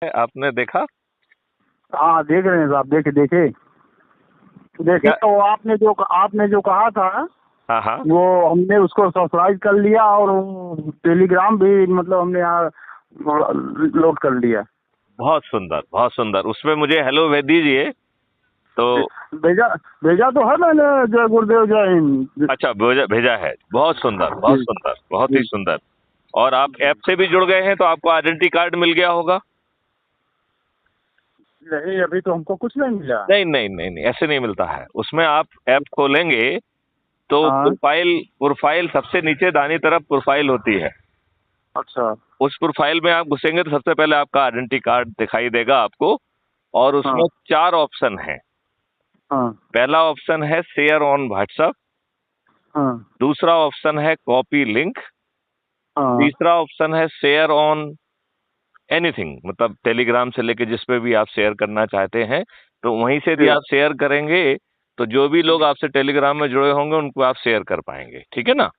आपने देखा? हाँ देख रहे हैं साहब, देखे देखे देखे। क्या? तो आपने जो कहा था, हाँ हाँ। वो हमने उसको सब्सक्राइब कर लिया, और टेलीग्राम भी मतलब हमने यहाँ लोड कर लिया। बहुत सुंदर, बहुत सुंदर। उसमें मुझे हेलो भेज दीजिए तो। भेजा भेजा तो है मैंने। जय गुरुदेव, जय हिंद। अच्छा, भेजा भेजा है। बहुत सुंदर, बहुत जी सुंदर, बहुत ही जी सुंदर। और आप ऐप से भी जुड़ गए हैं तो आपको आइडेंटिटी कार्ड मिल गया होगा। नहीं, अभी तो हमको कुछ नहीं मिला। नहीं नहीं नहीं नहीं, ऐसे नहीं मिलता है। उसमें आप ऐप खोलेंगे तो हाँ। प्रोफाइल प्रोफाइल सबसे नीचे दाहिनी तरफ प्रोफाइल होती है। अच्छा। उस प्रोफाइल में आप घुसेंगे तो सबसे पहले आपका आइडेंटिटी कार्ड दिखाई देगा आपको। और उसमें हाँ 4 ऑप्शन हैं। हाँ पहला ऑप्शन है शेयर ऑन व्हाट्सएप। हाँ दूसरा ऑप्शन है कॉपी लिंक। हाँ। तीसरा ऑप्शन है शेयर ऑन एनीथिंग, मतलब टेलीग्राम से लेके जिस पे भी आप शेयर करना चाहते हैं तो वहीं से यदि जी। आप शेयर करेंगे तो जो भी लोग आपसे टेलीग्राम में जुड़े होंगे उनको आप शेयर कर पाएंगे। ठीक है ना?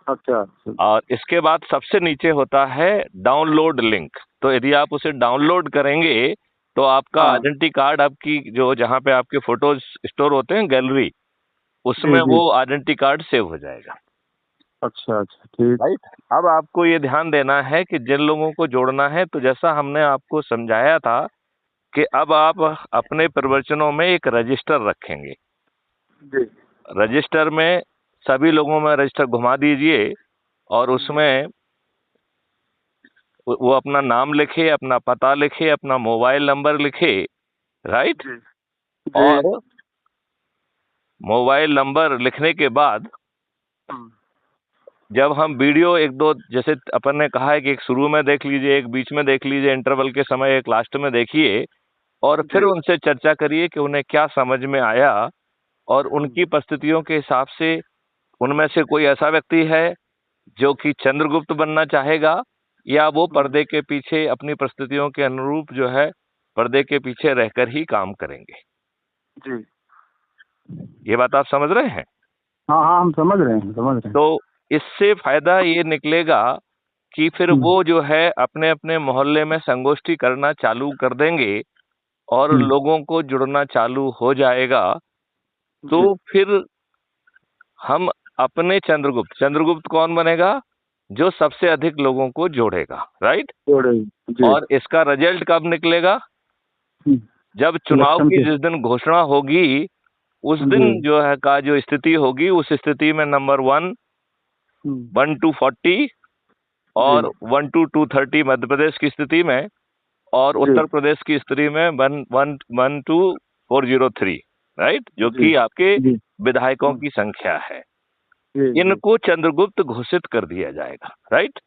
अच्छा अच्छा। और इसके बाद सबसे नीचे होता है डाउनलोड लिंक। तो यदि आप उसे डाउनलोड करेंगे तो आपका हाँ। आइडेंटिटी कार्ड, आपकी जो जहाँ पे आपके फोटोज स्टोर होते हैं, गैलरी, जी उसमें जी। वो आइडेंटिटी कार्ड सेव हो जाएगा। अच्छा अच्छा, ठीक। राइट। अब आपको ये ध्यान देना है कि जिन लोगों को जोड़ना है, तो जैसा हमने आपको समझाया था कि अब आप अपने प्रवचनों में एक रजिस्टर रखेंगे। जी रजिस्टर में सभी लोगों में रजिस्टर घुमा दीजिए और उसमें वो अपना नाम लिखे, अपना पता लिखे, अपना मोबाइल नंबर लिखे। राइट। जी जी। और मोबाइल नंबर लिखने के बाद हम्म, जब हम वीडियो एक दो, जैसे अपन ने कहा है कि एक शुरू में देख लीजिए, एक बीच में देख लीजिए, इंटरवल के समय एक लास्ट में देखिए, और फिर जी। उनसे चर्चा करिए कि उन्हें क्या समझ में आया। और हम्म, उनकी परिस्थितियों के हिसाब से उनमें से कोई ऐसा व्यक्ति है जो कि चंद्रगुप्त बनना चाहेगा, या वो हम्म, पर्दे के पीछे अपनी परिस्थितियों के अनुरूप जो है पर्दे के पीछे रहकर ही काम करेंगे। जी। ये बात आप समझ रहे हैं? हाँ हाँ, हम समझ रहे हैं, समझ रहे हैं। तो इससे फायदा ये निकलेगा कि फिर हम्म, वो जो है अपने अपने मोहल्ले में संगोष्ठी करना चालू कर देंगे और हम्म, लोगों को जुड़ना चालू हो जाएगा। तो जी। फिर हम अपने चंद्रगुप्त चंद्रगुप्त कौन बनेगा? जो सबसे अधिक लोगों को जोड़ेगा। राइट। जोड़े। जी। और इसका रिजल्ट कब निकलेगा? हम्म, जब चुनाव इलेक्शन की के। जिस दिन घोषणा होगी उस जी। दिन जो है का जो स्थिति होगी, उस स्थिति में नंबर 1 टू 40 जी और 1 to 230 मध्य प्रदेश की स्थिति में, और जी उत्तर प्रदेश की स्थिति में 1 to 403। राइट, जो जी कि आपके जी। विधायकों हम्म, की संख्या है। जी जी इनको चंद्रगुप्त घोषित कर दिया जाएगा। राइट।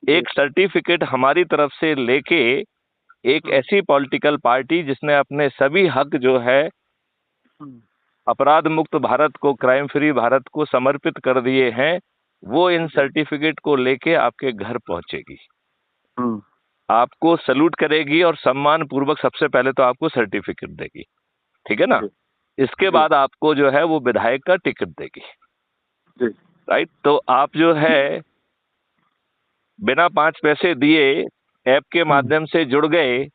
जी। एक सर्टिफिकेट हमारी तरफ से लेके एक हम्म, ऐसी पॉलिटिकल पार्टी जिसने अपने सभी हक जो है हम्म, अपराध मुक्त भारत को, क्राइम फ्री भारत को समर्पित कर दिए हैं, वो इन जी। सर्टिफिकेट को लेके आपके घर पहुंचेगी, हम्म, आपको सल्यूट करेगी और सम्मान पूर्वक सबसे पहले तो आपको सर्टिफिकेट देगी। ठीक है ना? जी इसके जी बाद आपको जो है वो विधायक का टिकट देगी। जी। राइट। तो आप जो है बिना 5 पैसे दिए ऐप के हम्म, माध्यम से जुड़ गए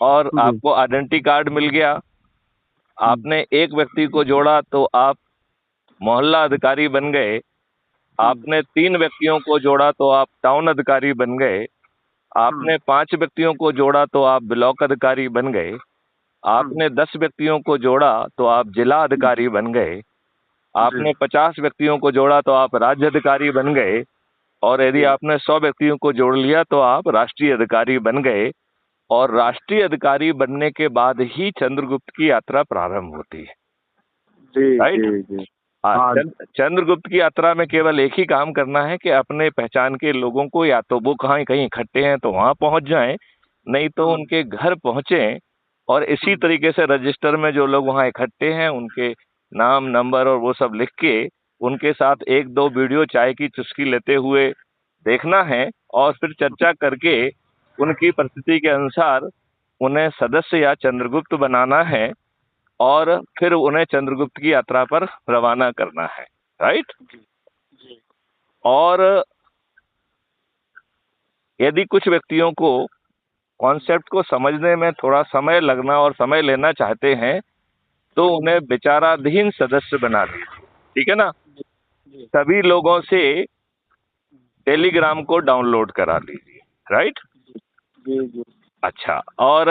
और जी। आपको आइडेंटिटी कार्ड मिल गया। हम्म, आपने एक व्यक्ति को जोड़ा तो आप मोहल्ला अधिकारी बन गए। हम्म, आपने 3 व्यक्तियों को जोड़ा तो आप टाउन अधिकारी बन गए। हम्म, आपने 5 व्यक्तियों को जोड़ा तो आप ब्लॉक अधिकारी बन गए। हम्म, आपने 10 व्यक्तियों को जोड़ा तो आप जिला हम्म, अधिकारी बन गए। जी आपने 50 व्यक्तियों को जोड़ा तो आप राज्य अधिकारी बन गए। और यदि जी आपने 100 व्यक्तियों को जोड़ लिया तो आप राष्ट्रीय अधिकारी बन गए। और राष्ट्रीय अधिकारी बनने के बाद ही चंद्रगुप्त की यात्रा प्रारंभ होती है। जी राइट। जी जी। हाँ, हाँ। चंद्रगुप्त की यात्रा में केवल एक ही काम करना है कि अपने पहचान के लोगों को, या तो वो कहीं कहीं इकट्ठे हैं तो वहां पहुंच जाएं, नहीं तो हम्म, उनके घर पहुंचे। और इसी हम्म, तरीके से रजिस्टर में जो लोग वहां इकट्ठे हैं उनके नाम, नंबर और वो सब लिख के उनके साथ एक दो वीडियो चाय की चुस्की लेते हुए देखना है। और फिर चर्चा करके उनकी परिस्थिति के अनुसार उन्हें सदस्य या चंद्रगुप्त बनाना है और फिर उन्हें चंद्रगुप्त की यात्रा पर रवाना करना है। राइट। जी जी। और यदि कुछ व्यक्तियों को कॉन्सेप्ट को समझने में थोड़ा समय लगना और समय लेना चाहते हैं तो उन्हें विचाराधीन सदस्य बना दीजिए, ठीक है ना। जी सभी लोगों से टेलीग्राम को डाउनलोड करा लीजिए, राइट। जी जी अच्छा, और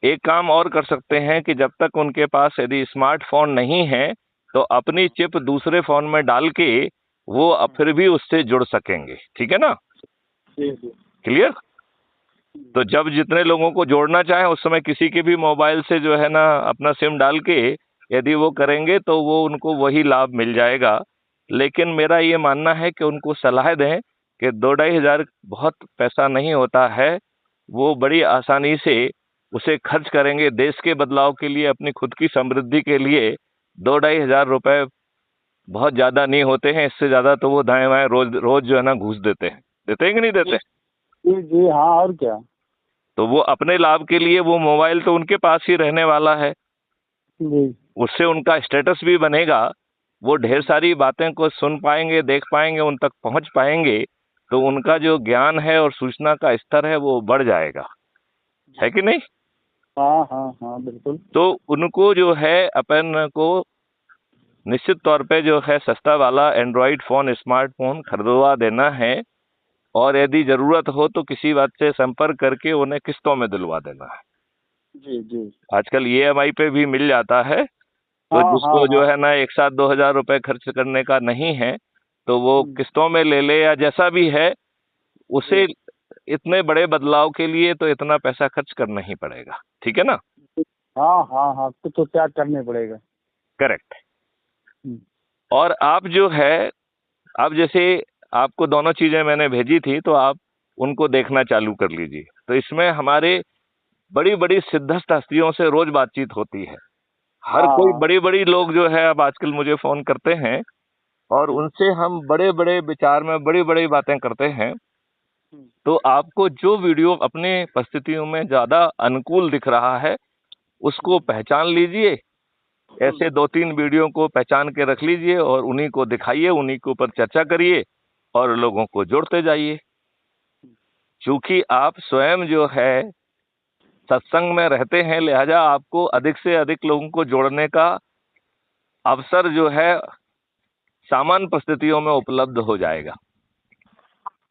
एक काम और कर सकते हैं कि जब तक उनके पास यदि स्मार्टफोन नहीं है तो अपनी चिप दूसरे फोन में डाल के वो अब फिर भी उससे जुड़ सकेंगे, ठीक है ना। जी जी क्लियर। तो जब जितने लोगों को जोड़ना चाहे उस समय किसी के भी मोबाइल से जो है ना अपना सिम डाल के यदि वो करेंगे तो वो उनको वही लाभ मिल जाएगा। लेकिन मेरा ये मानना है कि उनको सलाह दें कि 2-2.5 हजार बहुत पैसा नहीं होता है, वो बड़ी आसानी से उसे खर्च करेंगे देश के बदलाव के लिए, अपनी खुद की समृद्धि के लिए। 2-2.5 हजार रुपए बहुत ज्यादा नहीं होते हैं, इससे ज्यादा तो वो दाएं बाएं रोज रोज जो है ना घूस देते हैं, देते हैं कि नहीं देते। जी जी, हाँ और क्या। तो वो अपने लाभ के लिए, वो मोबाइल तो उनके पास ही रहने वाला है, जी उससे उनका स्टेटस भी बनेगा, वो ढेर सारी बातें को सुन पाएंगे, देख पाएंगे, उन तक पहुंच पाएंगे, तो उनका जो ज्ञान है और सूचना का स्तर है वो बढ़ जाएगा, है कि नहीं। हाँ हाँ हाँ बिल्कुल। तो उनको जो है अपन को निश्चित तौर पे जो है सस्ता वाला एंड्रॉइड फोन, स्मार्टफोन खरीदवा देना है, और यदि जरूरत हो तो किसी बात से संपर्क करके उन्हें किस्तों में दिलवा देना है। जी जी आजकल EMI पे भी मिल जाता है, तो हाँ हाँ जिसको जो हाँ। है ना एक साथ 2 हजार रुपए खर्च करने का नहीं है तो वो किस्तों में ले ले, या जैसा भी है उसे इतने बड़े बदलाव के लिए तो इतना पैसा खर्च करना ही पड़ेगा, ठीक है ना। हाँ हाँ हाँ, कुछ तो त्याग करने पड़ेगा। करेक्ट। हम्म, और आप जो है, अब जैसे आपको दोनों चीजें मैंने भेजी थी तो आप उनको देखना चालू कर लीजिए। तो इसमें हमारे बड़ी बड़ी सिद्धस्त हस्तियों से रोज बातचीत होती है। हर कोई, हाँ बड़ी बड़ी लोग जो है अब आजकल मुझे फोन करते हैं और उनसे हम बड़े बड़े विचार में बड़ी बड़ी बातें करते हैं। तो आपको जो वीडियो अपने परिस्थितियों में ज्यादा अनुकूल दिख रहा है उसको पहचान लीजिए। ऐसे 2-3 वीडियो को पहचान के रख लीजिए और उन्हीं को दिखाइए, उन्हीं के ऊपर चर्चा करिए और लोगों को जोड़ते जाइए। क्योंकि आप स्वयं जो है सत्संग में रहते हैं, लिहाजा आपको अधिक से अधिक लोगों को जोड़ने का अवसर जो है सामान्य परिस्थितियों में उपलब्ध हो जाएगा,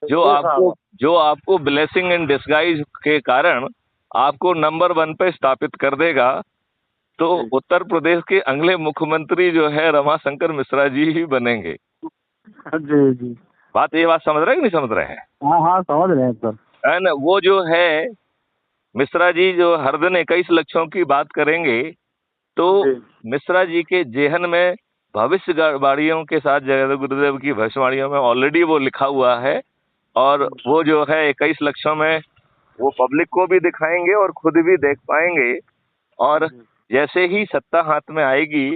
जो ये आपको साहब। जो आपको ब्लेसिंग इन डिस्गाइज के कारण आपको नंबर 1 पे स्थापित कर देगा। तो उत्तर प्रदेश के अगले मुख्यमंत्री जो है रमाशंकर मिश्रा जी ही बनेंगे। जी जी ये बात समझ रहे हैं कि नहीं समझ रहे हैं। हाँ हाँ समझ रहे हैं सर। है ना, वो जो है मिश्रा जी जो हर दिन 21 लक्ष्यों की बात करेंगे, तो जी मिश्रा जी के जेहन में भविष्यवाणियों के साथ जय गुरुदेव की भविष्यवाणियों में ऑलरेडी वो लिखा हुआ है, और वो जो है 21 लक्ष्यों में वो पब्लिक को भी दिखाएंगे और खुद भी देख पाएंगे। और जैसे ही सत्ता हाथ में आएगी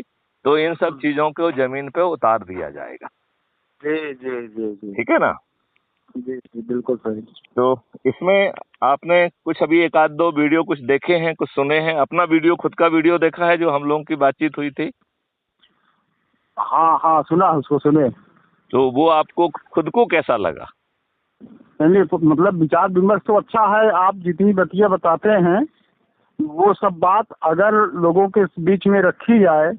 तो इन सब चीजों को जमीन पे उतार दिया जाएगा। जी जी जी जी ठीक है ना। जी जी बिल्कुल सही। तो इसमें आपने कुछ अभी 1-2 वीडियो कुछ देखे हैं, कुछ सुने हैं, अपना वीडियो, खुद का वीडियो देखा है जो हम लोगों की बातचीत हुई थी। हाँ हाँ सुना, उसको सुने। तो वो आपको खुद को कैसा लगा। नहीं तो मतलब विचार विमर्श तो अच्छा है। आप जितनी बतिया बताते हैं वो सब बात अगर लोगों के बीच में रखी जाए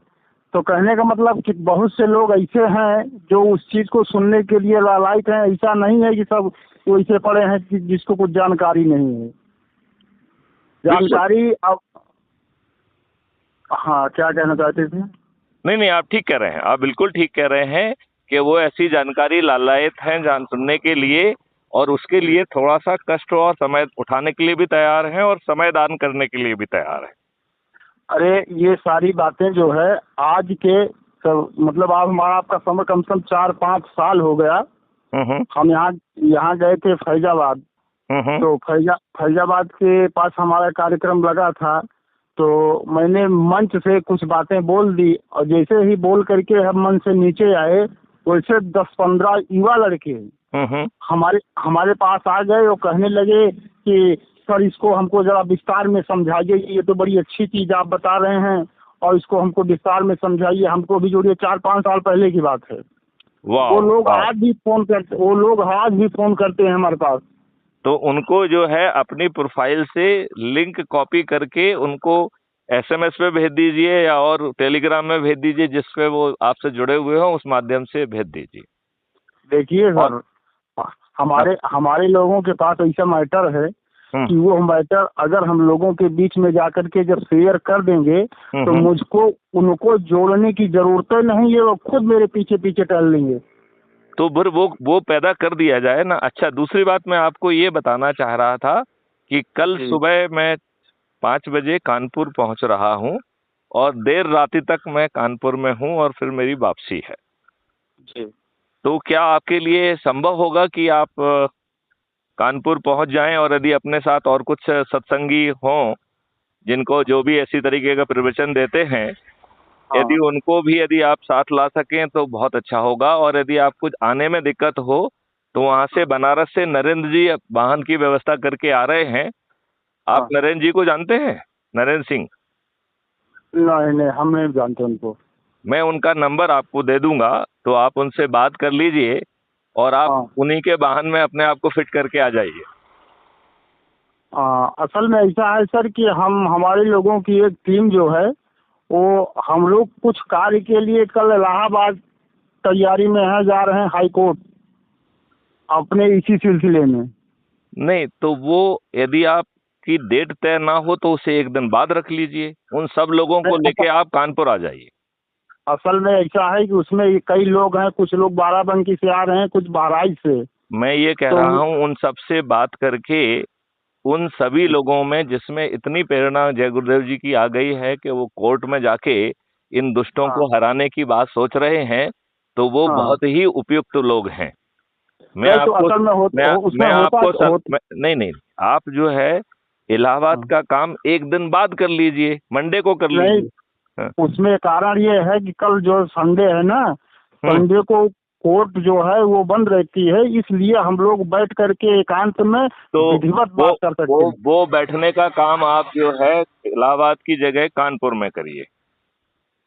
तो कहने का मतलब कि बहुत से लोग ऐसे हैं जो उस चीज को सुनने के लिए लालायित हैं। ऐसा नहीं है कि सब वैसे पड़े हैं कि जिसको कुछ जानकारी नहीं है। जानकारी अब, हाँ क्या कहना चाहते थे। नहीं नहीं, आप ठीक कह रहे हैं, आप बिल्कुल ठीक कह रहे हैं कि वो ऐसी जानकारी लालायित हैं जान सुनने के लिए, और उसके लिए थोड़ा सा कष्ट और समय उठाने के लिए भी तैयार हैं और समय दान करने के लिए भी तैयार हैं। अरे ये सारी बातें जो है आज के सब मतलब आप हमारा आपका समय कम से कम 4-5 साल हो गया। हम यहाँ गए थे फैजाबाद। तो फैजाबाद के पास हमारा कार्यक्रम लगा था। तो मैंने मंच से कुछ बातें बोल दी और जैसे ही बोल करके हम मंच से नीचे आए वैसे 10-15 युवा लड़के हमारे हमारे पास आ गए और कहने लगे कि सर इसको हमको जरा विस्तार में समझाइए, ये तो बड़ी अच्छी चीज आप बता रहे हैं और इसको हमको विस्तार में समझाइए, हमको भी जोड़िए। 4-5 साल पहले की बात है। वो लोग आज भी फोन करते हैं हमारे पास। तो उनको जो है अपनी प्रोफाइल से लिंक कॉपी करके उनको एसएमएस पे भेज दीजिए या और टेलीग्राम में भेज दीजिए, जिसपे वो आपसे जुड़े हुए हो, उस माध्यम से भेज दीजिए। देखिए और सर, हमारे लोगों के पास ऐसा मैटर है कि वो मैटर अगर हम लोगों के बीच में जाकर के जब शेयर कर देंगे तो मुझको उनको जोड़ने की जरूरत नहीं है, वो खुद मेरे पीछे पीछे टहल लेंगे। तो फिर वो पैदा कर दिया जाए ना। अच्छा, दूसरी बात मैं आपको ये बताना चाह रहा था कि कल सुबह मैं 5 बजे कानपुर पहुंच रहा हूं और देर राति तक मैं कानपुर में हूं और फिर मेरी वापसी है जी। तो क्या आपके लिए संभव होगा कि आप कानपुर पहुंच जाएं और यदि अपने साथ और कुछ सत्संगी हों जिनको जो भी ऐसी तरीके का प्रवचन देते हैं, यदि उनको भी यदि आप साथ ला सकें तो बहुत अच्छा होगा। और यदि आपको आने में दिक्कत हो तो वहां से बनारस से नरेंद्र जी वाहन की व्यवस्था करके आ रहे हैं। आप नरेंद्र जी को जानते हैं? नरेंद्र सिंह? नहीं, हम नहीं जानते उनको। मैं उनका नंबर आपको दे दूंगा, तो आप उनसे बात कर लीजिए और आप उन्हीं के वाहन में अपने आप को फिट करके आ जाइए। असल में ऐसा है सर कि हमारे लोगों की एक टीम जो है वो हम लोग कुछ कार्य के लिए कल इलाहाबाद तैयारी में है, जा रहे हैं हाई कोर्ट अपने इसी सिलसिले में। नहीं तो वो यदि आपकी डेट तय ना हो तो उसे एक दिन बाद रख लीजिए, उन सब लोगों को लेके आप कानपुर आ जाइए। असल में ऐसा है कि उसमें कई लोग हैं, कुछ लोग बाराबंकी से आ रहे हैं, कुछ बहराइच से। मैं ये कह रहा हूँ उन सबसे बात करके उन सभी लोगों में जिसमें इतनी प्रेरणा जय गुरुदेव जी की आ गई है कि वो कोर्ट में जाके इन दुष्टों को हराने की बात सोच रहे हैं, तो वो बहुत ही उपयुक्त लोग हैं। मैं आपको नहीं, आप जो है इलाहाबाद का काम एक दिन बाद कर लीजिए, मंडे को कर लीजिए। उसमें कारण ये है कि कल जो संडे है ना, संडे को कोर्ट जो है वो बंद रहती है, इसलिए हम लोग बैठ करके एकांत में तो विधिवत बात कर सकते हैं। वो बैठने का काम आप जो है इलाहाबाद की जगह कानपुर में करिए।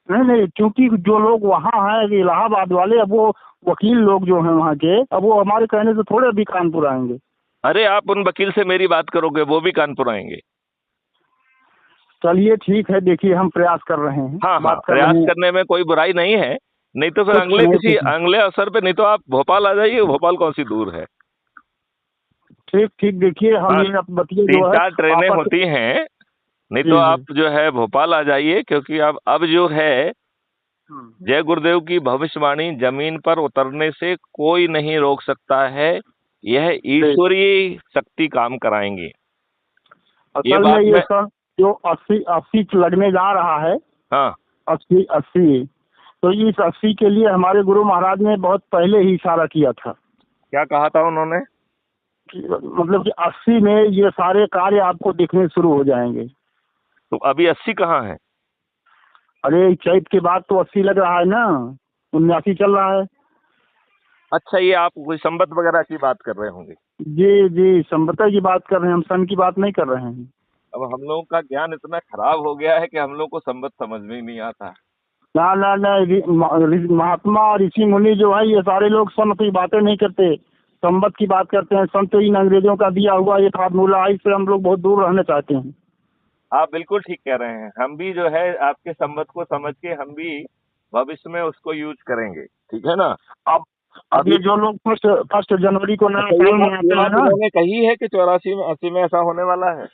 नहीं, क्योंकि जो लोग वहाँ हैं इलाहाबाद वाले, अब वो वकील लोग जो हैं वहाँ के, अब वो हमारे कहने से थोड़े भी कानपुर आएंगे। अरे आप उन वकील से मेरी बात करोगे, वो भी कानपुर आएंगे। चलिए ठीक है, देखिए हम प्रयास कर रहे हैं। हाँ, प्रयास करने में कोई बुराई नहीं है। नहीं तो फिर अगले अवसर पे नहीं तो आप भोपाल आ जाइए, भोपाल कौन सी दूर है। ठीक, देखिए हम ये बतिए 3-4 ट्रेनें होती हैं, नहीं तो आप जो है भोपाल आ जाइए, क्योंकि अब जो है जय गुरुदेव की भविष्यवाणी जमीन पर उतरने से कोई नहीं रोक सकता है, यह ईश्वरीय शक्ति काम कराएंगी। ये बात ये सर जो 80 लगने जा रहा है, 80 तो इस 80 के लिए हमारे गुरु महाराज ने बहुत पहले ही इशारा किया था। क्या कहा था उन्होंने? मतलब कि 80 में ये सारे कार्य आपको दिखने शुरू हो जाएंगे। तो अभी 80 कहाँ है? अरे चैत के बाद तो 80 लग रहा है ना, 79 चल रहा है। अच्छा, ये आप कोई संबत वगैरह की बात कर रहे होंगे? जी, संबत की बात कर रहे हैं, हम सन की बात नहीं कर रहे हैं। अब हम लोगों का ज्ञान इतना खराब हो गया है कि हम लोग को संबत समझ में ही नहीं आता। ना, महात्मा और ऋषि मुनि जो है ये सारे लोग सन की बातें नहीं करते, संबत की बात करते हैं। सन तो इन अंग्रेजों का दिया हुआ ये फार्मूला है, इससे हम लोग बहुत दूर रहना चाहते हैं। आप बिल्कुल ठीक कह रहे हैं। हम भी जो है आपके संबत को समझ के हम भी भविष्य में उसको यूज करेंगे, ठीक है ना। अब ये जो लोग फर्स्ट जनवरी को उन्होंने कही है कि 84 में 80 में ऐसा होने वाला है।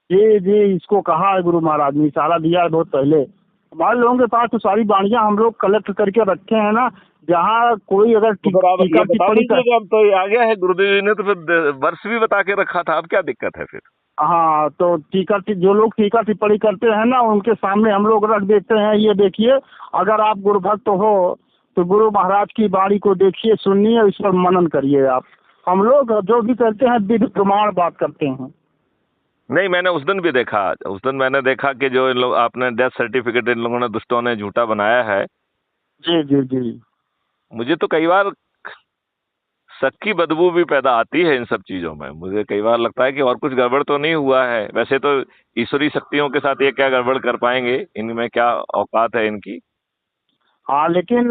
जी, इसको कहा है गुरु महाराज ने, इशारा दिया है बहुत पहले। हमारे लोगों के पास तो सारी वाणियां हम लोग कलेक्ट करके रखे हैं ना, जहाँ कोई अगर टीका टिप्पणी अब तो आ गया है, गुरुदेव जी ने तो फिर वर्ष भी बता के रखा था, अब क्या दिक्कत है फिर। हाँ, तो जो लोग टीका टिप्पणी करते हैं ना, उनके सामने हम लोग रख देते हैं, ये देखिए अगर आप गुरु भक्त हो तो गुरु महाराज की वाणी को देखिए, सुनिए, इस पर मनन करिए आप। हम लोग जो भी करते हैं विधि प्रमाण बात करते हैं। नहीं, मैंने उस दिन भी देखा, उस दिन मैंने देखा कि जो इन लोग आपने डेथ सर्टिफिकेट इन लोगों ने दुष्टों ने झूठा बनाया है। जी। मुझे तो कई बार शक की बदबू भी पैदा आती है इन सब चीजों में। मुझे कई बार लगता है कि और कुछ गड़बड़ तो नहीं हुआ है। वैसे तो ईश्वरी शक्तियों के साथ ये क्या गड़बड़ कर पाएंगे, इनमें क्या औकात है इनकी। हाँ, लेकिन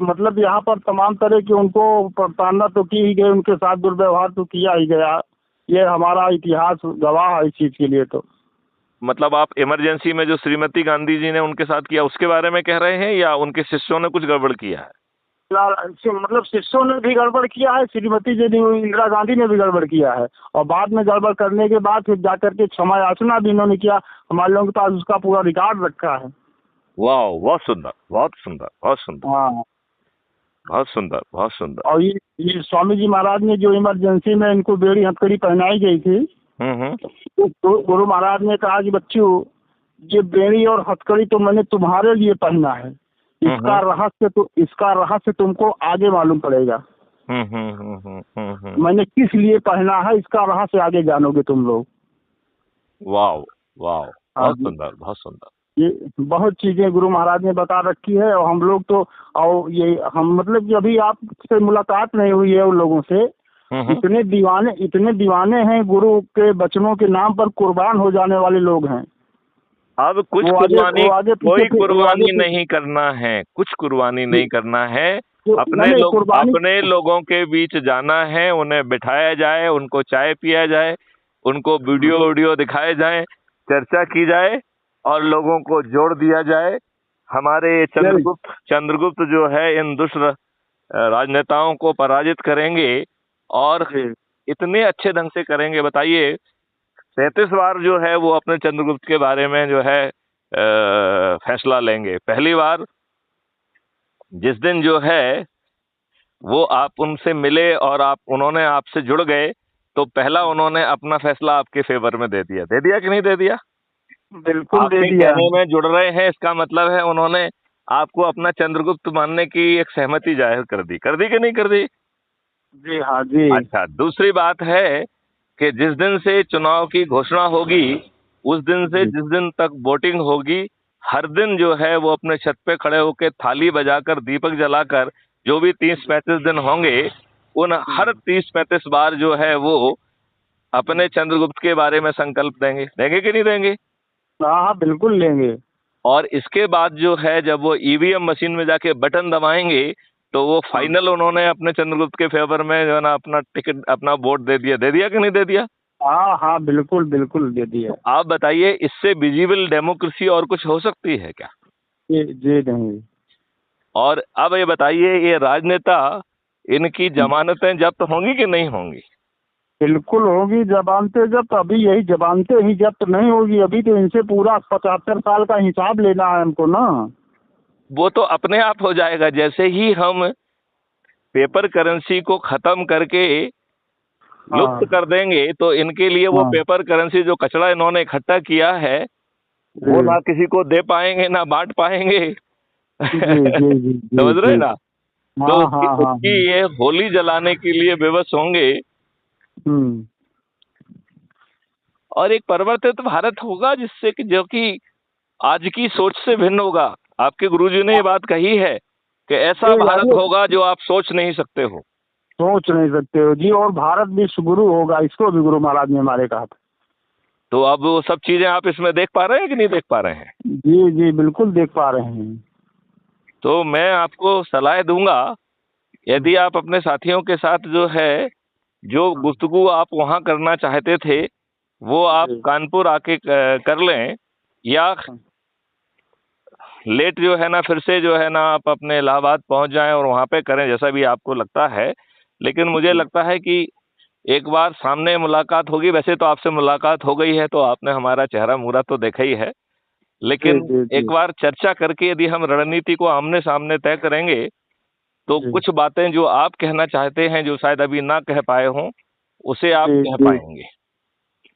मतलब यहाँ पर तमाम तरह की उनको प्रताड़ना तो की ही गई, उनके साथ दुर्व्यवहार तो किया ही गया। ये हमारा इतिहास गवाह है इस चीज के लिए। तो मतलब आप इमरजेंसी में जो श्रीमती गांधी जी ने उनके साथ किया उसके बारे में कह रहे हैं, या उनके शिष्यों ने कुछ गड़बड़ किया है? मतलब शिष्यों ने भी गड़बड़ किया है, श्रीमती जी ने, इंदिरा गांधी ने भी गड़बड़ किया है, और बाद में गड़बड़ करने के बाद फिर जाकर के क्षमा याचना भी इन्होंने किया। हमारे लोगों के पास उसका पूरा रिकॉर्ड रखा है। वाह, बहुत सुंदर, बहुत सुंदर, बहुत सुंदर, हाँ, बहुत सुंदर, बहुत सुंदर। और ये स्वामी जी महाराज ने जो इमरजेंसी में इनको बेड़ी हथकड़ी पहनाई गई थी, तो गुरु महाराज ने कहा कि बच्चों, ये बेड़ी और हथकड़ी तो मैंने तुम्हारे लिए पहना है, इसका रहस्य तुमको आगे मालूम पड़ेगा। मैंने किस लिए पहना है, इसका रहस्य आगे जानोगे तुम लोग। वाह, वाह, बहुत सुंदर, बहुत सुंदर। ये बहुत चीजें गुरु महाराज ने बता रखी है, और हम लोग तो, और ये हम मतलब कि अभी आपसे मुलाकात नहीं हुई है उन लोगों से, इतने दीवाने हैं, गुरु के वचनों के नाम पर कुर्बान हो जाने वाले लोग हैं। अब कुछ कुर्बानी, कोई कुर्बानी नहीं करना है, कुछ कुर्बानी नहीं करना है। अपने लोगों के बीच जाना है, उन्हें बिठाया जाए, उनको चाय पिया जाए, उनको वीडियो दिखाए जाए, चर्चा की जाए और लोगों को जोड़ दिया जाए। हमारे चंद्रगुप्त जो है इन दुष्ट राजनेताओं को पराजित करेंगे, और इतने अच्छे ढंग से करेंगे। बताइए, 33 बार जो है वो अपने चंद्रगुप्त के बारे में जो है फैसला लेंगे। पहली बार जिस दिन जो है वो आप उनसे मिले और उन्होंने आपसे जुड़ गए, तो पहला उन्होंने अपना फैसला आपके फेवर में दे दिया कि नहीं दे दिया? बिल्कुल दे दिया। कहने में जुड़ रहे हैं, इसका मतलब है उन्होंने आपको अपना चंद्रगुप्त मानने की एक सहमति जाहिर कर दी कि नहीं कर दी? जी हाँ जी। अच्छा, दूसरी बात है कि जिस दिन से चुनाव की घोषणा होगी, उस दिन से जिस दिन तक वोटिंग होगी, हर दिन जो है वो अपने छत पे खड़े होकर थाली बजाकर, दीपक जलाकर, जो भी 30-35 दिन होंगे, उन हर 30-35 बार जो है वो अपने चंद्रगुप्त के बारे में संकल्प देंगे कि नहीं देंगे? हाँ, बिल्कुल लेंगे। और इसके बाद जो है जब वो ईवीएम मशीन में जाके बटन दबाएंगे, तो वो फाइनल उन्होंने अपने चंद्रगुप्त के फेवर में जो है ना अपना टिकट, अपना वोट दे दिया कि नहीं दे दिया? हाँ, बिल्कुल बिल्कुल दे दिया। आप बताइए, इससे विजिबल डेमोक्रेसी और कुछ हो सकती है क्या? जी नहीं। और अब ये बताइए, ये राजनेता, इनकी जमानतें जब्त होंगी कि नहीं होंगी? बिल्कुल होगी जमानतें जब्त। अभी यही जमानतें ही जब्त नहीं होगी, अभी तो इनसे पूरा 75 साल का हिसाब लेना है हमको ना। वो तो अपने आप हो जाएगा। जैसे ही हम पेपर करेंसी को खत्म करके लुप्त कर देंगे, तो इनके लिए वो पेपर करेंसी, जो कचरा इन्होंने इकट्ठा किया है, वो ना किसी को दे पाएंगे, ना बांट पाएंगे। समझ रहे ना? तो उसकी ये होली जलाने के लिए विवश होंगे, और एक परिवर्तित भारत होगा जिससे कि जो कि आज की सोच से भिन्न होगा। आपके गुरुजी ने ये बात कही है कि ऐसा भारत होगा जो आप सोच नहीं सकते हो जी, और भारत विश्व गुरु होगा, इसको भी गुरु महाराज ने हमारे कहा था। तो अब वो सब चीजें आप इसमें देख पा रहे हैं कि नहीं देख पा रहे हैं? जी, बिल्कुल देख पा रहे हैं। तो मैं आपको सलाह दूंगा, यदि आप अपने साथियों के साथ जो है, जो गुफ्तगू आप वहां करना चाहते थे, वो आप कानपुर आके कर लें, या लेट जो है ना फिर से जो है ना आप अपने इलाहाबाद पहुंच जाएं और वहां पे करें, जैसा भी आपको लगता है। लेकिन मुझे लगता है कि एक बार सामने मुलाकात होगी। वैसे तो आपसे मुलाकात हो गई है, तो आपने हमारा चेहरा मुहूर्त तो देखा ही है, लेकिन एक बार चर्चा करके यदि हम रणनीति को आमने सामने तय करेंगे, तो कुछ बातें जो आप कहना चाहते हैं, जो शायद अभी ना कह पाए हों, उसे आप कह पाएंगे।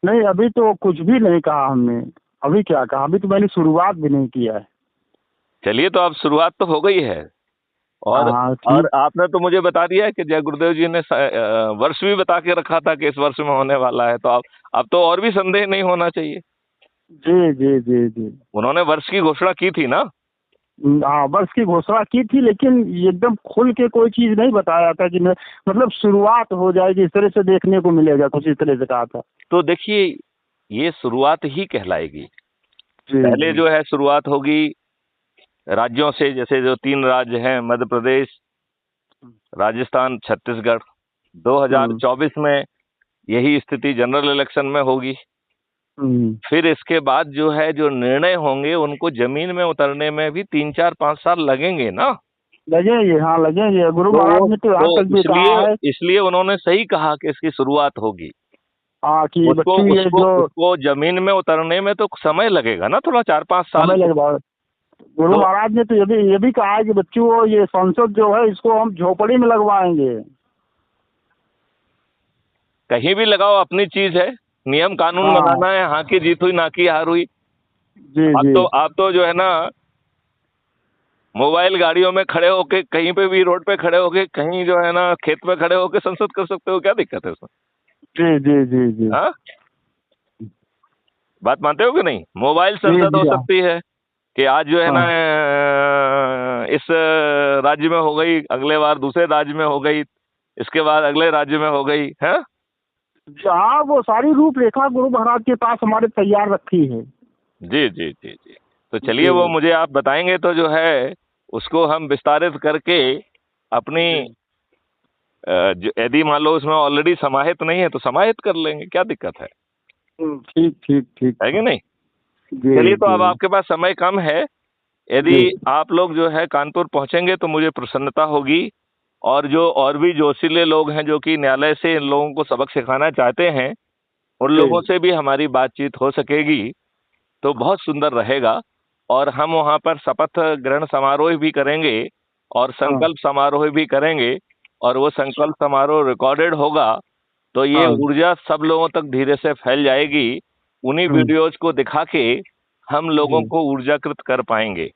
नहीं, अभी तो कुछ भी नहीं कहा हमने। अभी क्या कहा? अभी तो मैंने शुरुआत भी नहीं किया है। चलिए, तो अब शुरुआत तो हो गई है, और आपने तो मुझे बता दिया है कि जय गुरुदेव जी ने वर्ष भी बता के रखा था कि इस वर्ष में होने वाला है, तो अब तो और भी संदेह नहीं होना चाहिए। जी। उन्होंने वर्ष की घोषणा की थी ना? हाँ, वर्ष की घोषणा की थी, लेकिन एकदम खुल के कोई चीज नहीं बताया था कि मतलब शुरुआत हो जाएगी, इस तरह से देखने को मिलेगा, कुछ इस तरह से कहा था। तो देखिए, ये शुरुआत ही कहलाएगी। पहले जो है शुरुआत होगी राज्यों से, जैसे जो 3 राज्य हैं, मध्य प्रदेश, राजस्थान, छत्तीसगढ़। 2024 में यही स्थिति जनरल इलेक्शन में होगी। फिर इसके बाद जो है जो निर्णय होंगे उनको जमीन में उतरने में भी 3-4-5 साल लगेंगे ना। लगेंगे, हाँ लगेंगे। गुरु महाराज ने तो यहाँ तक भी कहा है, इसलिए उन्होंने सही कहा कि इसकी शुरुआत होगी। हाँ कि उसको जमीन में उतरने में तो समय लगेगा ना, थोड़ा 4-5 साल समय लगेगा। गुरु महाराज ने तो ये भी कहा है कि बच्चों ये संसद जो है इसको हम झोपड़ी में लगवाएंगे। कहीं भी लगाओ, अपनी चीज है, नियम कानून बनाना है, हाँ की जीत हुई ना की हार हुई। आप तो जो है ना मोबाइल गाड़ियों में खड़े होके, कहीं पे भी रोड पे खड़े होके, कहीं जो है ना खेत में खड़े होके संसद कर सकते हो, क्या दिक्कत है उसमें? जी जी जी जी, हाँ बात मानते हो कि नहीं? मोबाइल संसद हो सकती है कि आज जो है ना इस राज्य में हो गई, अगले बार दूसरे राज्य में हो गई, इसके बाद अगले राज्य में हो गई है। हाँ वो सारी रूपरेखा गुरु महाराज के पास हमारे तैयार रखी है। जी जी जी जी। तो चलिए वो मुझे आप बताएंगे तो जो है उसको हम विस्तारित करके अपनी यदि मान लो उसमें ऑलरेडी समाहित नहीं है तो समाहित कर लेंगे, क्या दिक्कत है? ठीक ठीक ठीक है कि नहीं? चलिए तो अब आपके पास समय कम है, यदि आप लोग जो है कानपुर पहुंचेंगे तो मुझे प्रसन्नता होगी, और भी जोशीले लोग हैं जो कि न्यायालय से इन लोगों को सबक सिखाना चाहते हैं, उन लोगों से भी हमारी बातचीत हो सकेगी तो बहुत सुंदर रहेगा। और हम वहाँ पर शपथ ग्रहण समारोह भी करेंगे और संकल्प समारोह भी करेंगे, और वो संकल्प समारोह रिकॉर्डेड होगा तो ये ऊर्जा सब लोगों तक धीरे से फैल जाएगी। उन्हीं वीडियोज को दिखा के हम लोगों को ऊर्जाकृत कर पाएंगे,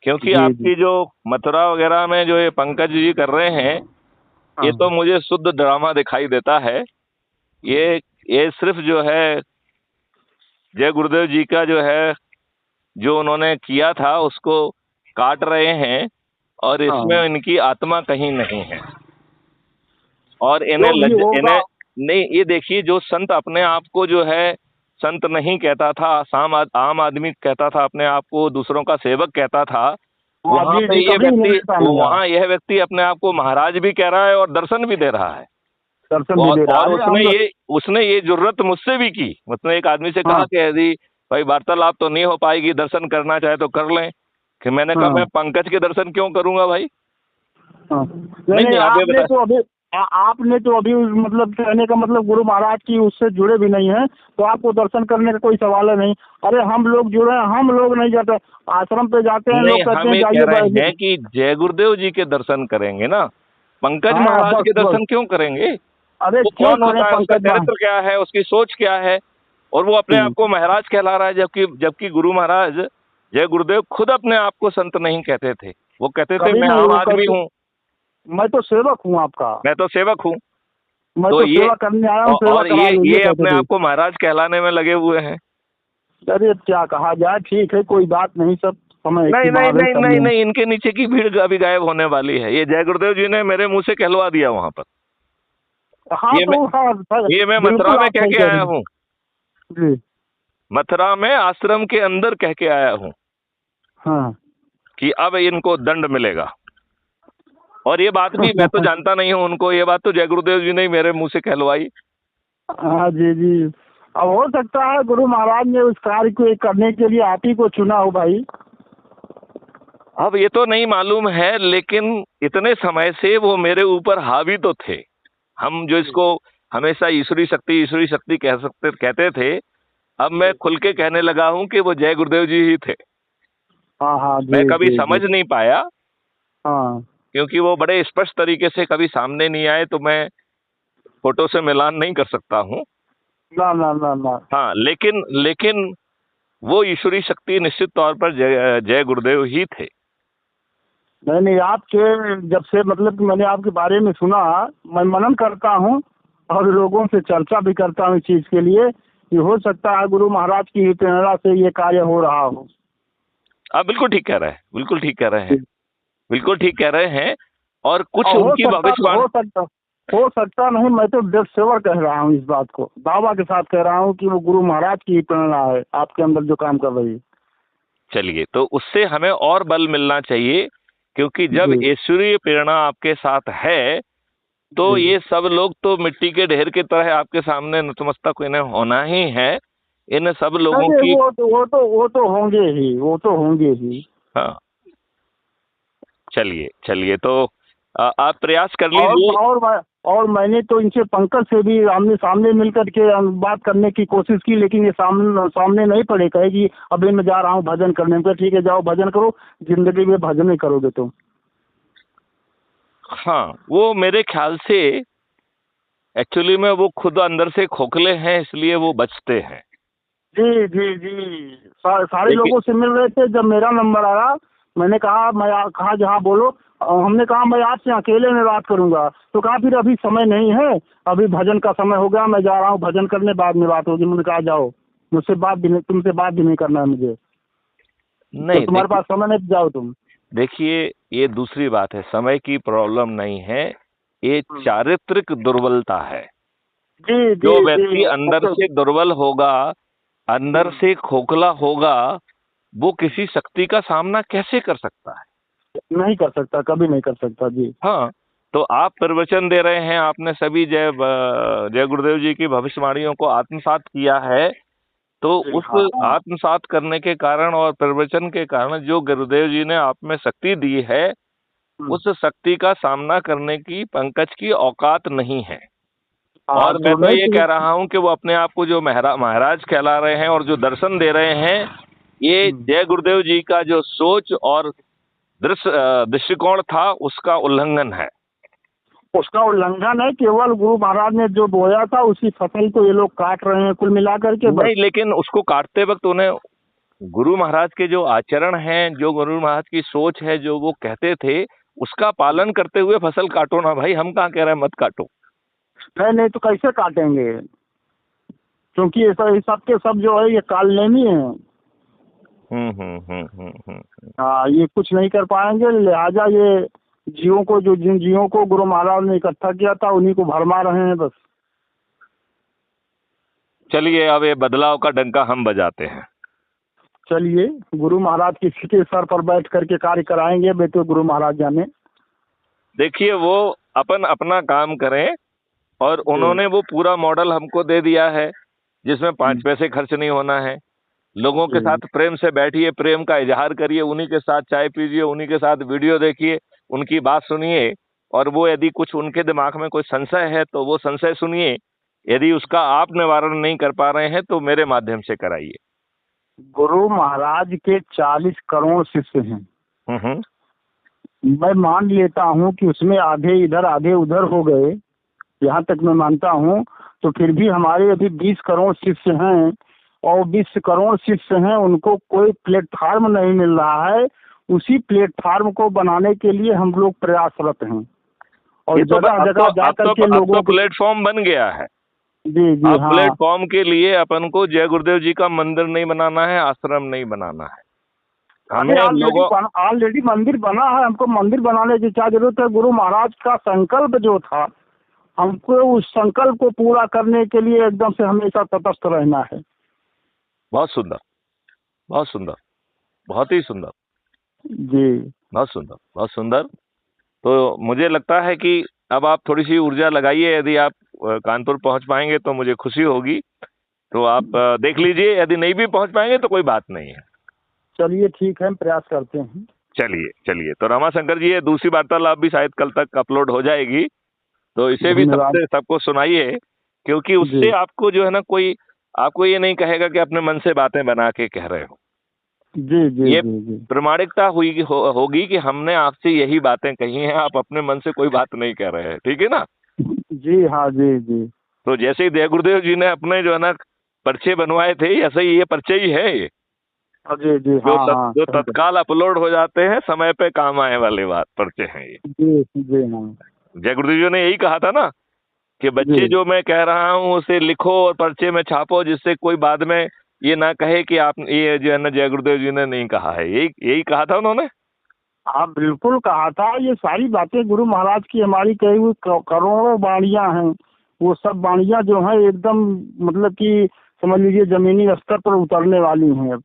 क्योंकि आपकी जो मथुरा वगैरह में जो ये पंकज जी कर रहे हैं ये तो मुझे शुद्ध ड्रामा दिखाई देता है। ये सिर्फ जो है जय गुरुदेव जी का जो है जो उन्होंने किया था उसको काट रहे हैं, और इसमें इनकी आत्मा कहीं नहीं है। और इन्हें नहीं, ये देखिए जो संत अपने आप को जो है संत नहीं कहता था, आम आदमी कहता था अपने आप को, दूसरों का सेवक कहता था, वहाँ पे यह व्यक्ति अपने आप को महाराज भी कह रहा है और दर्शन भी दे रहा है। और उसने ये जुर्रत मुझसे भी की। उसने एक आदमी से कहा कि यदि भाई वार्तालाप तो नहीं हो पाएगी, दर्शन करना चाहे तो कर लें, कि मैंने कहा मैं पंकज के दर्शन क्यों करूंगा भाई? आपने तो अभी मतलब कहने का मतलब गुरु महाराज की उससे जुड़े भी नहीं हैं तो आपको दर्शन करने का कोई सवाल है नहीं। अरे हम लोग जुड़े हैं, हम लोग नहीं जाते, आश्रम पे जाते हैं, लोग कहते हैं जाइए कि जय गुरुदेव जी के दर्शन करेंगे ना, पंकज महाराज के दर्शन क्यों करेंगे? अरे कौन होता है, उसका चरित्र क्या है, उसकी सोच क्या है, और वो अपने आप को महाराज कहला रहा है, जबकि गुरु महाराज जय गुरुदेव खुद अपने आप को संत नहीं कहते थे। वो कहते थे मैं आम आदमी हूँ, मैं तो सेवक हूँ आपका, मैं तो सेवक हूँ। मैं तो सेवा करने आया हूँ, और ये अपने आप को महाराज कहलाने में लगे हुए हैं। अरे क्या कहा जाए, ठीक है कोई बात नहीं, सब समय नहीं, इनके नीचे की भीड़ अभी गायब होने वाली है। ये जय गुरुदेव जी ने मेरे मुंह से कहलवा दिया वहाँ पर। ये मैं मथुरा में कह के आया हूँ, मथुरा में आश्रम के अंदर कह के आया हूँ कि अब इनको दंड मिलेगा। और ये बात भी मैं तो जानता नहीं हूँ उनको, ये बात तो जय गुरुदेव जी ने मेरे मुंह से कहलवाई। हाँ जी जी, अब हो सकता है गुरु महाराज ने उस कार्य को करने के लिए आप ही को चुना हो भाई। अब ये तो नहीं मालूम है, लेकिन इतने समय से वो मेरे ऊपर हावी तो थे। हम जो इसको हमेशा ईश्वरी शक्ति कहते थे, अब मैं खुल के कहने लगा हूँ कि वो जय गुरुदेव जी ही थे। हाँ मैं कभी समझ नहीं पाया, हाँ क्योंकि वो बड़े स्पष्ट तरीके से कभी सामने नहीं आए, तो मैं फोटो से मिलान नहीं कर सकता हूँ। ना। हाँ, लेकिन वो ईश्वरी शक्ति निश्चित तौर पर जय गुरुदेव ही थे। नहीं, आपके जब से मतलब मैंने आपके बारे में सुना, मैं मनन करता हूँ और लोगों से चर्चा भी करता हूँ इस चीज के लिए कि हो सकता है गुरु महाराज की प्रेरणा से ये कार्य हो रहा हो। आप बिल्कुल ठीक कह रहे हैं, बिल्कुल ठीक कह रहे हैं। और कुछ उनकी भविष्यवाणी हो सकता नहीं, मैं तो डेढ़ सेवर कह रहा हूँ, इस बात को दावा के साथ कह रहा हूँ कि वो गुरु महाराज की प्रेरणा है आपके अंदर जो काम कर रही है। चलिए, तो उससे हमें और बल मिलना चाहिए, क्योंकि जब ईश्वरीय प्रेरणा आपके साथ है तो ये सब लोग तो मिट्टी के ढेर की तरह आपके सामने नतमस्तक इन्हें होना ही है। इन सब लोगों की वो तो होंगे ही, वो तो होंगे ही। हाँ, चलिए चलिए, तो आप प्रयास कर लीजिए। और मैंने तो इनसे पंकज से भी आमने सामने मिलकर के बात करने की कोशिश की, लेकिन ये सामने नहीं पड़े। कहे कि अभी मैं जा रहा हूँ भजन करने में। ठीक है, जाओ भजन करो, जिंदगी में भजन नहीं करोगे तुम। हाँ, वो मेरे ख्याल से एक्चुअली में वो खुद अंदर से खोखले हैं, इसलिए वो बचते हैं। जी जी जी, सारे लोगों से मिल रहे थे। जब मेरा नंबर आया, मैंने कहा, कहा जहाँ बोलो। हमने कहा मैं आपसे अकेले में बात करूंगा। तो कहा फिर अभी समय नहीं है, अभी भजन का समय हो गया, मैं जा रहा हूँ भजन करने, बाद में बात होगी। मैंने कहा जाओ, मुझसे बात भी नहीं, तुमसे बात भी नहीं करना है मुझे। नहीं, तो तुम्हारे पास समय नहीं, जाओ तुम। देखिए, ये दूसरी बात है, समय की प्रॉब्लम नहीं है, ये चारित्रिक दुर्बलता है। जी जो जी व्यक्ति जी, अंदर से दुर्बल होगा, अंदर से खोखला होगा, वो किसी शक्ति का सामना कैसे कर सकता है? नहीं कर सकता, कभी नहीं कर सकता जी। हाँ, तो आप प्रवचन दे रहे हैं, आपने सभी जय गुरुदेव जी की भविष्यवाणियों को आत्मसात किया है। तो उस हाँ, आत्मसात करने के कारण और प्रवचन के कारण जो गुरुदेव जी ने आप में शक्ति दी है, उस शक्ति का सामना करने की पंकज की औकात नहीं है। और मैं तो तो नहीं ये कह रहा हूं कि वो अपने आप को जो महाराज कहला रहे हैं और जो दर्शन दे रहे हैं, ये जय गुरुदेव जी का जो सोच और दृष्टिकोण था, उसका उल्लंघन है। उसका उल्लंघन है। केवल गुरु महाराज ने जो बोया था उसी फसल को ये लोग काट रहे हैं कुल मिलाकर के, बस। नहीं, लेकिन उसको काटते वक्त उन्हें गुरु महाराज के जो आचरण हैं, जो गुरु महाराज की सोच है, जो वो कहते थे, उसका पालन करते हुए फसल काटो ना भाई। हम कहाँ कह रहे हैं मत काटो। नहीं तो कैसे काटेंगे, क्योंकि ये सब के सब जो है ये कालनेमी है। हाँ, ये कुछ नहीं कर पाएंगे, लिहाजा ये जीवों को, जिन जीवों को गुरु महाराज ने इकट्ठा किया था, उन्हीं को भरमा रहे हैं, बस। चलिए, अब ये बदलाव का डंका हम बजाते हैं। चलिए, गुरु महाराज किसी के सर पर बैठ करके कार्य कराएंगे, बेटे गुरु महाराज जाने। देखिए, वो अपन अपना काम करें, और उन्होंने वो पूरा मॉडल हमको दे दिया है, जिसमें 5 पैसे खर्च नहीं होना है। लोगों के साथ प्रेम से बैठिए, प्रेम का इजहार करिए, उन्हीं के साथ चाय पीजिए, उन्हीं के साथ वीडियो देखिए, उनकी बात सुनिए, और वो यदि कुछ उनके दिमाग में कोई संशय है तो वो संशय सुनिए। यदि उसका आप निवारण नहीं कर पा रहे हैं तो मेरे माध्यम से कराइए। गुरु महाराज के 40 करोड़ शिष्य हैं। मैं मान लेता हूँ कि उसमें आधे इधर आधे उधर हो गए, यहाँ तक मैं मानता हूँ। तो फिर भी हमारे अभी 20 करोड़ शिष्य हैं, और 20 करोड़ शिष्य हैं, उनको कोई प्लेटफार्म नहीं मिल रहा है। उसी प्लेटफार्म को बनाने के लिए हम लोग प्रयासरत हैं, और जगह जगह जाकर के लोगों को प्लेटफॉर्म बन गया है। जी जी, अब हाँ। प्लेटफॉर्म के लिए अपन को जय गुरुदेव जी का मंदिर नहीं बनाना है, आश्रम नहीं बनाना है। हमें ऑलरेडी मंदिर बना है, हमको मंदिर बनाने की क्या जरूरत है। गुरु महाराज का संकल्प जो था, हमको उस संकल्प को पूरा करने के लिए एकदम से हमेशा तटस्थ रहना है। बहुत सुंदर, बहुत सुंदर, बहुत ही सुंदर जी, बहुत सुंदर, बहुत सुंदर। तो मुझे लगता है कि अब आप थोड़ी सी ऊर्जा लगाइए। यदि आप कानपुर पहुंच पाएंगे तो मुझे खुशी होगी। तो आप देख लीजिए, यदि नहीं भी पहुंच पाएंगे तो कोई बात नहीं है। चलिए ठीक है, हम प्रयास करते हैं। चलिए चलिए, तो रमाशंकर जी, ये दूसरी वार्तालाप भी शायद कल तक अपलोड हो जाएगी, तो इसे भी सबको सुनाइए, क्योंकि उससे आपको जो है ना, कोई आपको ये नहीं कहेगा कि अपने मन से बातें बना के कह रहे हो। जी जी, ये जी प्रमाणिकता होगी कि हमने आपसे यही बातें कही हैं, आप अपने मन से कोई बात नहीं कह रहे हैं। ठीक है ना? जी हाँ, जी जी। तो जैसे ही जय गुरुदेव जी ने अपने जो है ना पर्चे बनवाए थे, ऐसे ही ये पर्चे ही है ये, जी जी, हाँ, जो तत्काल अपलोड हो जाते हैं, समय पे काम आने वाले बात पर्चे हैं ये। जी जी, हाँ। जय गुरुदेव जी ने यही कहा था ना कि बच्चे, जो मैं कह रहा हूँ उसे लिखो और पर्चे में छापो, जिससे कोई बाद में ये ना कहे कि आप, ये जो है ना जय गुरुदेव जी ने नहीं कहा है। यही कहा था उन्होंने। हाँ, बिल्कुल कहा था। ये सारी बातें गुरु महाराज की हमारी कही हुई करोड़ों वाणियां हैं। वो सब वाणियां जो हैं एकदम, मतलब कि समझ लीजिए जमीनी स्तर पर उतरने वाली हैं अब।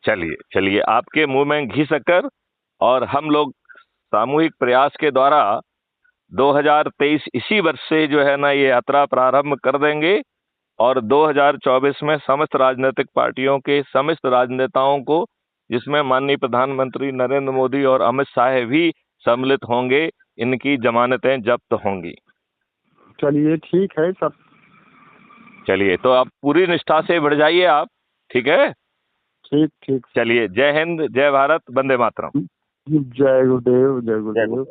चलिए चलिए, आपके मुंह में घी शक्कर, और हम लोग सामूहिक प्रयास के द्वारा 2023 इसी वर्ष से जो है ना ये यात्रा प्रारंभ कर देंगे और 2024 में समस्त राजनीतिक पार्टियों के समस्त राजनेताओं को, जिसमें माननीय प्रधानमंत्री नरेंद्र मोदी और अमित शाह भी सम्मिलित होंगे, इनकी जमानतें जब्त होंगी। चलिए ठीक है सब। चलिए, तो आप पूरी निष्ठा से बढ़ जाइए आप, ठीक है? ठीक ठीक। चलिए, जय हिंद, जय भारत, वंदे मातरम। जय गुरुदेव, जय गुरुदेव।